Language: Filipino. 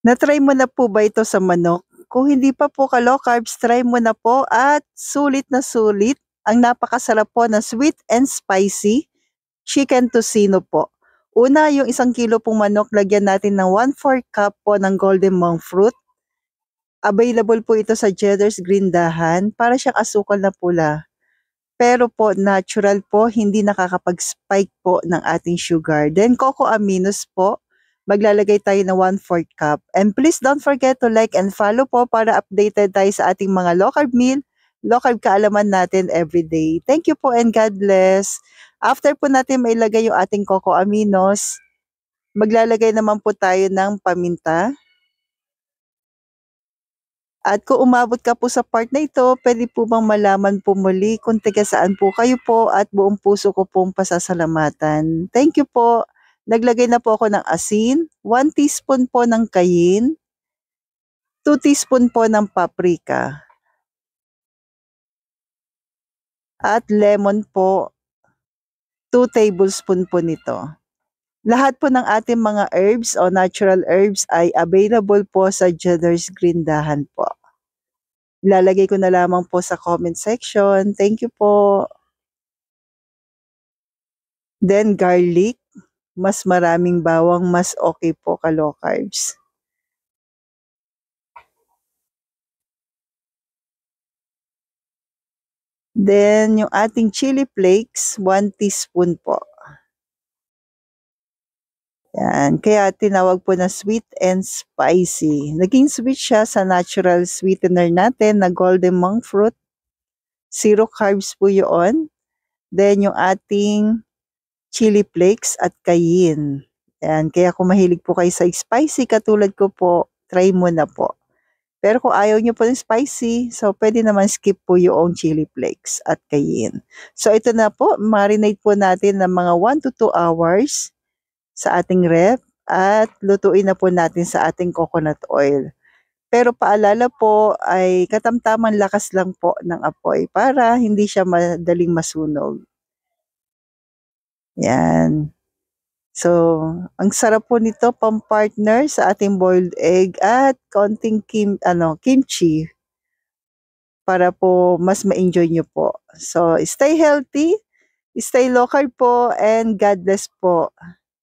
Na-try mo na po ba ito sa manok? Kung hindi pa po ka-low carbs, try mo na po at sulit na sulit ang napakasarap po na sweet and spicy chicken tocino po. Una, yung 1 kilo pong manok, lagyan natin ng 1/4 cup po ng golden monk fruit. Available po ito sa Cheddar's Green Dahan, para siyang asukal na pula. Pero po natural po, hindi nakakapag-spike po ng ating sugar. Then cocoa aminos po, maglalagay tayo ng 1/4 cup. And please don't forget to like and follow po para updated tayo sa ating mga low carb meal, low carb kaalaman natin everyday. Thank you po and God bless. After po natin mailagay yung ating cocoa aminos, maglalagay naman po tayo ng paminta. At kung umabot ka po sa part na ito, pwede po bang malaman po muli kung taga saan po kayo po, at buong puso ko pong pasasalamatan. Thank you po. Naglagay na po ako ng asin, 1 teaspoon po ng cayenne, 2 teaspoon po ng paprika, at lemon po, 2 tablespoon po nito. Lahat po ng ating mga herbs o natural herbs ay available po sa Cheddar's Green Dahan po. Ilalagay ko na lamang po sa comment section. Thank you po. Then garlic, mas maraming bawang, mas okay po ka-low carbs. Then yung ating chili flakes, 1 teaspoon po. Yan, kaya tinawag po na sweet and spicy. Naging sweet siya sa natural sweetener natin na golden monk fruit. 0 carbs po yun. Then yung ating chili flakes at cayenne. Yan, kaya kung mahilig po kayo sa spicy katulad ko po, try mo na po. Pero kung ayaw nyo po ng spicy, so pwede naman skip po yung chili flakes at cayenne. So ito na po, marinate po natin ng mga 1 to 2 hours sa ating ref at lutuin na po natin sa ating coconut oil. Pero paalala po ay katamtamang lakas lang po ng apoy para hindi siya madaling masunog. Yan. So, ang sarap po nito pang-partner sa ating boiled egg at konting kimchi para po mas ma-enjoy nyo po. So, stay healthy, stay low carb po, and God bless po.